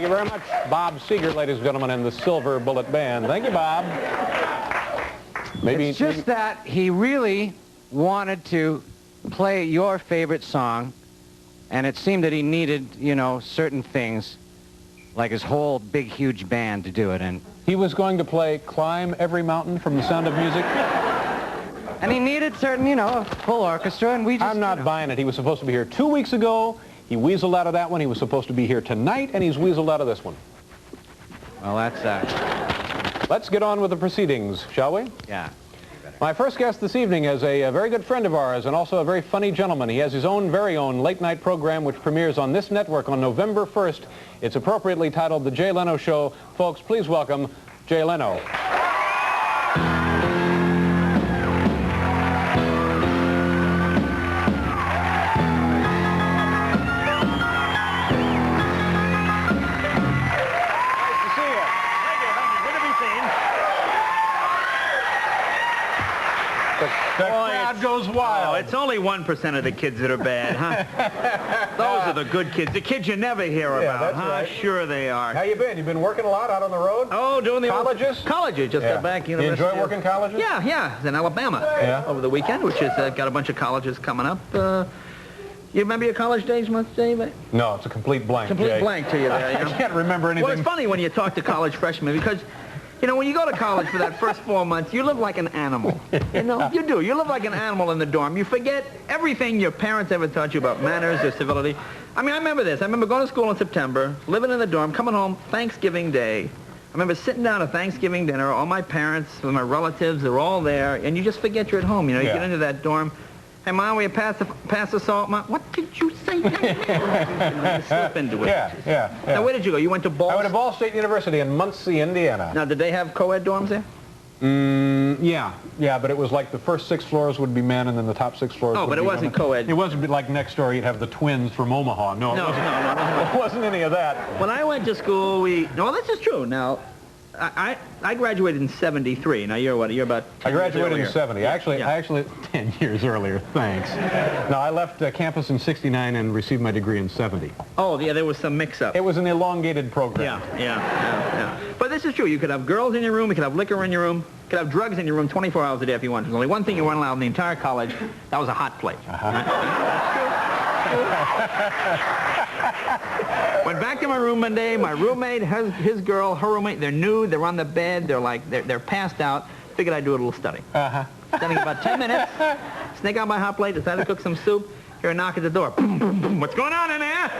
you very much, Bob Seger, ladies and gentlemen, and the Silver Bullet Band. Thank you, Bob. It's just that he really wanted to play your favorite song, and it seemed that he needed, you know, certain things, like his whole big, huge band to do it. And he was going to play Climb Every Mountain from The Sound of Music. And he needed certain, you know, a full orchestra, and we just... I'm not buying it. He was supposed to be here 2 weeks ago. He weaseled out of that one. He was supposed to be here tonight, and he's weaseled out of this one. Well, that's that. Let's get on with the proceedings, shall we? Yeah. My first guest this evening is a very good friend of ours and also a very funny gentleman. He has his own very own late-night program which premieres on this network on November 1st. It's appropriately titled The Jay Leno Show. Folks, please welcome Jay Leno. The crowd goes wild. Oh, it's only 1% of the kids that are bad, huh? Those are the good kids. The kids you never hear about, that's huh? right. Sure they are. How you been? You been working a lot out on the road? Oh, doing the colleges? Colleges. Just got back. You enjoy working colleges? Yeah, yeah. It's in Alabama over the weekend, which has got a bunch of colleges coming up. You remember your college days much, David? No, it's a complete blank. Complete blank to you there. You know? I can't remember anything. Well, it's funny when you talk to college freshmen because, you know, when you go to college for that first 4 months, you live like an animal. You know, you do. You live like an animal in the dorm. You forget everything your parents ever taught you about manners or civility. I mean, I remember this. I remember going to school in September, living in the dorm, coming home Thanksgiving Day. I remember sitting down at Thanksgiving dinner, all my parents, my relatives, they're all there, and you just forget you're at home. You know, you get into that dorm. Hey, Mom, will you pass the salt? Mom, what did you say? You slip into it. Yeah. Now, where did you go? You went to Ball? I went to Ball State University in Muncie, Indiana. Now, did they have co-ed dorms there? Yeah, but it was like the first 6 floors would be men, and then the top 6 floors would be but it wasn't women. co-ed. It wasn't like next door you'd have the twins from Omaha. No, No. It wasn't any of that. When I went to school, no, this is true. Now, I graduated in '73. Now, you're what? You're about 10 I graduated years in '70. Yeah. Actually, 10 years earlier. Thanks. No, I left campus in '69 and received my degree in '70. Oh, yeah, there was some mix-up. It was an elongated program. Yeah. But this is true. You could have girls in your room. You could have liquor in your room. You could have drugs in your room 24 hours a day if you wanted. There's only one thing you weren't allowed in the entire college. That was a hot plate. Went back to my room one day. My roommate, his girl, her roommate, they're nude. They're on the bed. They're passed out. Figured I'd do a little study. Studying about 10 minutes. Sneak out my hot plate. Decided to cook some soup. Hear a knock at the door. Boom, boom, boom. What's going on in there?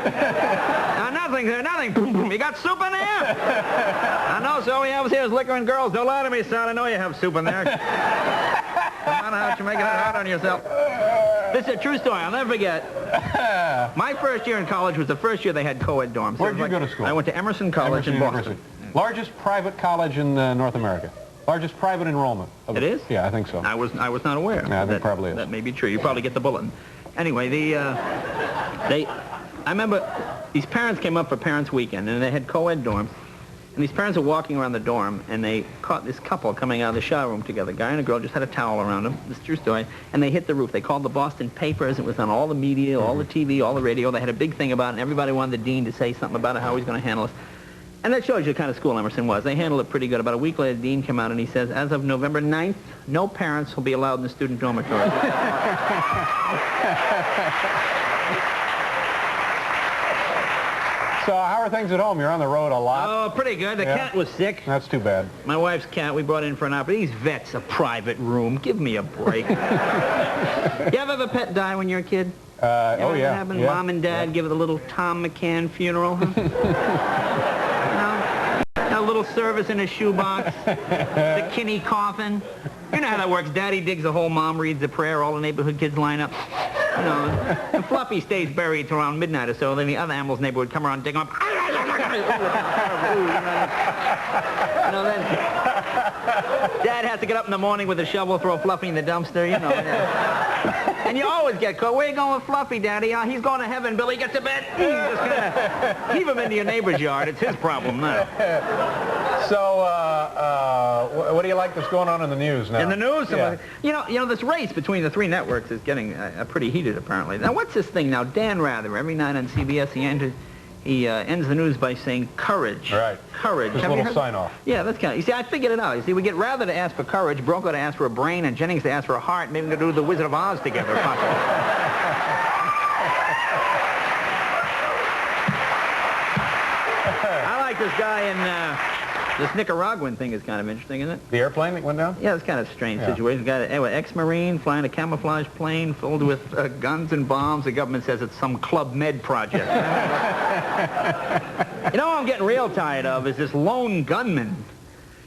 Nothing, sir. Nothing. Boom, boom. You got soup in there? I know, so all we have here is liquor and girls. Don't lie to me, son. I know you have soup in there. Come on out. You're making it hard on yourself. This is a true story. I'll never forget. My first year in college was the first year they had co-ed dorms. Where did you go to school? I went to Emerson College in Boston. Largest private college in North America. Largest private enrollment. It is? Yeah, I think so. I was not aware. Yeah, I think probably is. That may be true. You probably get the bulletin. Anyway, I remember these parents came up for Parents' Weekend, and they had co-ed dorms. And these parents were walking around the dorm, and they caught this couple coming out of the shower room together. A guy and a girl just had a towel around them. This is a true story. And they hit the roof. They called the Boston papers. It was on all the media, all the TV, all the radio. They had a big thing about it, and everybody wanted the dean to say something about it, how he's going to handle it. And that shows you the kind of school Emerson was. They handled it pretty good. About a week later, the dean came out, and he says, as of November 9th, no parents will be allowed in the student dormitory. So how are things at home? You're on the road a lot. Oh, pretty good. The cat was sick. That's too bad. My wife's cat, we brought in for an operation. These vets, a private room. Give me a break. You ever have a pet die when you're a kid? Oh, yeah. Happened? Mom and Dad give it a little Tom McCann funeral, huh? A little service in a shoebox. The Kinney coffin. You know how that works. Daddy digs a hole, Mom reads a prayer, all the neighborhood kids line up. You know, and Fluffy stays buried till around midnight or so, then the other animals' neighbor would come around and dig him up. You know, then Dad has to get up in the morning with a shovel, throw Fluffy in the dumpster, you know. And you always get caught. Where you going with Fluffy, Daddy? He's going to heaven. Billy, get to bed. Just kind of heave him into your neighbor's yard. It's his problem now. So, what do you like that's going on in the news now? In the news? Yeah. You know, this race between the 3 networks is getting pretty heated, apparently. Now, what's this thing now? Dan Rather, every night on CBS, he he ends the news by saying, courage. Right. Courage. Just a little sign-off. Yeah, that's kind of... You see, I figured it out. You see, we get Rather to ask for courage, Brokaw to ask for a brain, and Jennings to ask for a heart. Maybe we can do the Wizard of Oz together. I like this guy in... this Nicaraguan thing is kind of interesting, isn't it? The airplane that went down? Yeah, it's kind of a strange situation. Got an ex-Marine flying a camouflage plane filled with guns and bombs. The government says it's some Club Med project. You know what I'm getting real tired of is this lone gunman.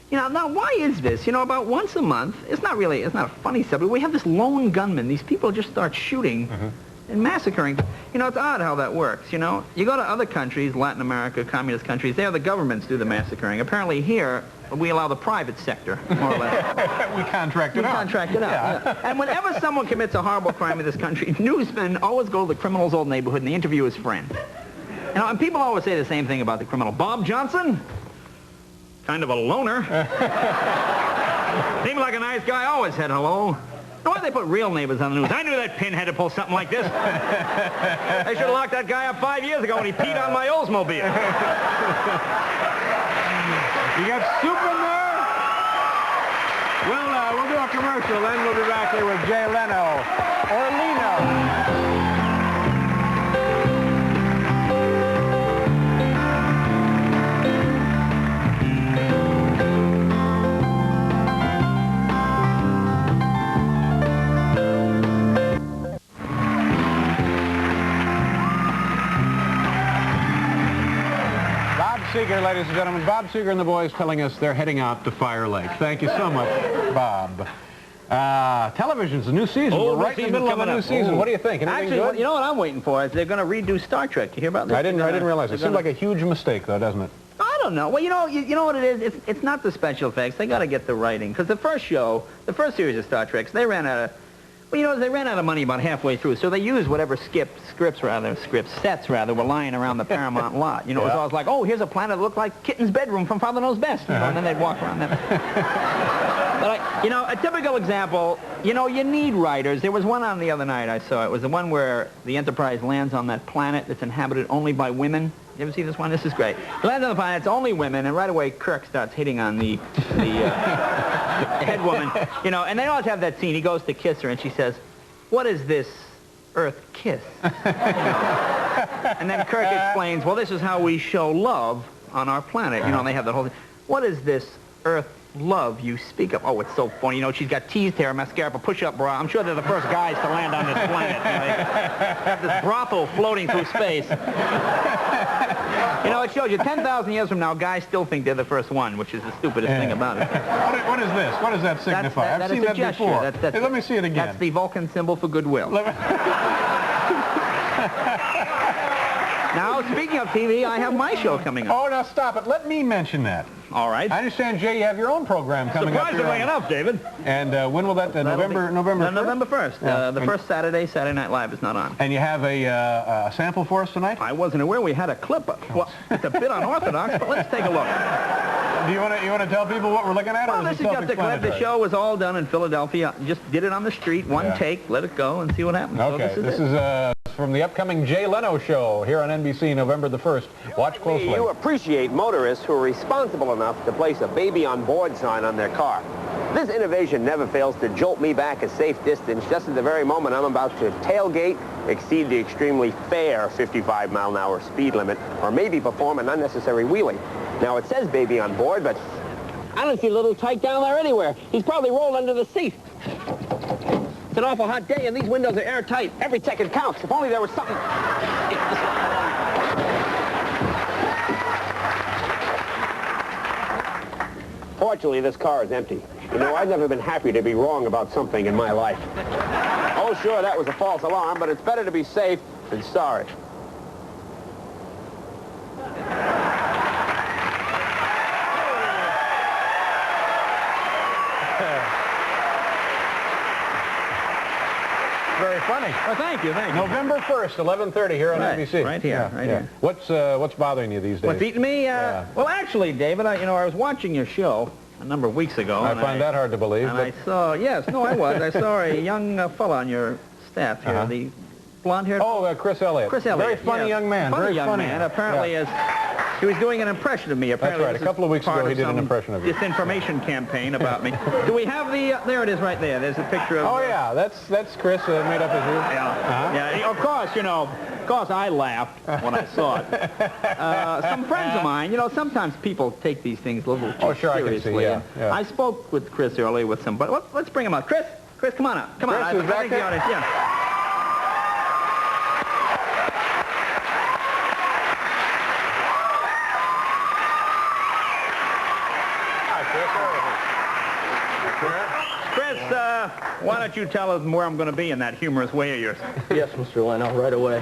You know, now why is this? You know, about once a month, it's not a funny subject. We have this lone gunman. These people just start shooting and massacring. You know, it's odd how that works, you know. You go to other countries, Latin America, communist countries, there the governments do the massacring. Apparently here, we allow the private sector, more or less. We contract it out. Contract it out, yeah. And whenever someone commits a horrible crime in this country, newsmen always go to the criminal's old neighborhood and they interview his friend. You know, and people always say the same thing about the criminal. Bob Johnson? Kind of a loner. Seemed like a nice guy, always said hello. Now, why they put real neighbors on the news? I knew that pin had to pull something like this. They should have locked that guy up 5 years ago when he peed on my Oldsmobile. You got soup in there? We'll do a commercial, then we'll be back here with Jay Leno. Or Leno. Seeger, ladies and gentlemen. Bob Seeger and the boys telling us they're heading out to Fire Lake. Thank you so much, Bob. Television's a new season. We're right in the middle of a new season. What do you think? Anything good? You know what I'm waiting for is they're going to redo Star Trek. You hear about this? I didn't realize. It seemed like a huge mistake, though, doesn't it? I don't know. Well, you know what it is? It's not the special effects. They got to get the writing. Because the first series of Star Trek, they ran out of... Well, you know, they ran out of money about halfway through, so they used whatever sets were lying around the Paramount lot. You know, it was always like, oh, here's a planet that looked like Kitten's bedroom from Father Knows Best. You know, and then they'd walk around that. But, you know, a typical example, you know, you need writers. There was one on the other night I saw. It was the one where the Enterprise lands on that planet that's inhabited only by women. You ever see this one? This is great. It lands on the planet, it's only women, and right away Kirk starts hitting on the head woman. You know, and they always have that scene. He goes to kiss her, and she says, "What is this Earth kiss?" You know? And then Kirk explains, well, this is how we show love on our planet. You know, and they have the whole thing. What is this Earth love you speak of? Oh, it's so funny. You know, she's got teased hair, mascara, a push-up bra. I'm sure they're the first guys to land on this planet. You know, they have this brothel floating through space. You know, it shows you 10,000 years from now, guys still think they're the first one, which is the stupidest thing about it. What is this? What does that signify? I've seen that before. Hey, let me see it again. That's the Vulcan symbol for goodwill. Now, speaking of TV, I have my show coming up. Oh, now stop it. Let me mention that. All right. I understand, Jay, you have your own program coming up. Surprisingly enough, David. And when will that? November 1st? November 1st. Yeah. The first Saturday Night Live is not on. And you have a sample for us tonight? I wasn't aware we had a clip. Well, it's a bit unorthodox, but let's take a look. Do you want to tell people what we're looking at? Well, this is just a clip. The show was all done in Philadelphia. Just did it on the street, one take, let it go, and see what happens. Okay. So this is from the upcoming Jay Leno show here on NBC, November the 1st. Watch closely. You appreciate motorists who are responsible enough to place a baby on board sign on their car. This innovation never fails to jolt me back a safe distance just at the very moment I'm about to tailgate, exceed the extremely fair 55-mile-an-hour speed limit, or maybe perform an unnecessary wheelie. Now, it says baby on board, but I don't see a little tight down there anywhere. He's probably rolled under the seat. It's an awful hot day, and these windows are airtight. Every second counts. If only there was something... Fortunately, this car is empty. You know, I've never been happy to be wrong about something in my life. Oh, sure, that was a false alarm, but it's better to be safe than sorry. Very funny. Oh, thank you. November 1st, 11:30 here on NBC. Right here, right here. What's bothering you these days? What's eating me? Well, actually, David, I was watching your show a number of weeks ago. I find that hard to believe. And I saw, I saw a young fella on your staff here, the blonde-haired? Oh, Chris Elliott. Chris Elliott. Very funny young man. Funny Very young funny man. Apparently, he was doing an impression of me. Apparently, that's right. A couple of weeks ago, he did an impression of you. Disinformation campaign about me. Do we have the? There it is, right there. There's a picture of. Oh yeah, that's Chris made up his roof. Yeah. Yeah. Of course, I laughed when I saw it. Some friends of mine, sometimes people take these things a little too seriously. I can see, yeah. I spoke with Chris earlier with somebody. Let's bring him up. Chris, come on up. Come on. Chris is back think the audience. Yeah. Chris, why don't you tell us where I'm going to be in that humorous way of yours? Yes, Mr. Leno, right away.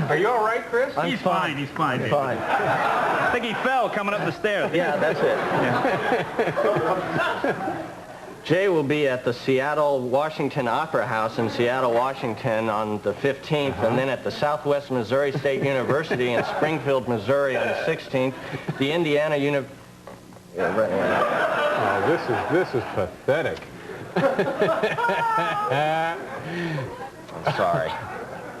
Are you all right, Chris? He's fine. He's fine. I'm fine. I think he fell coming up the stairs. Yeah, that's it. Yeah. Jay will be at the Seattle Washington Opera House in Seattle, Washington on the 15th, and then at the Southwest Missouri State University in Springfield, Missouri on the 16th. The Indiana University... Yeah, right. Oh, this is pathetic. I'm sorry.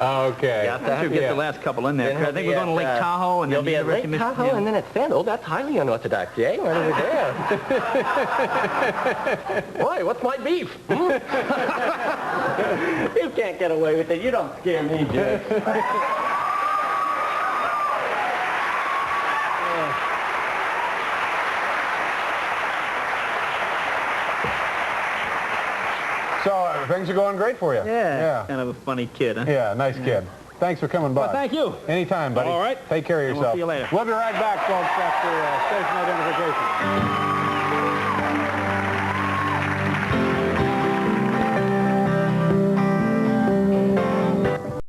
Okay. Got that? Get the last couple in there. I think we're going to Lake Tahoe and you'll then be at Lake Tahoe and then at Fandle. That's highly unorthodox, Jay. When are we there? Boy, what's my beef? You can't get away with it. You don't scare me, Jay. So things are going great for you. Yeah. Kind of a funny kid, huh? Yeah, nice kid. Thanks for coming by. Well, thank you. Anytime, buddy. All right. Take care of yourself. We'll see you later. We'll be right back, folks, after station identification.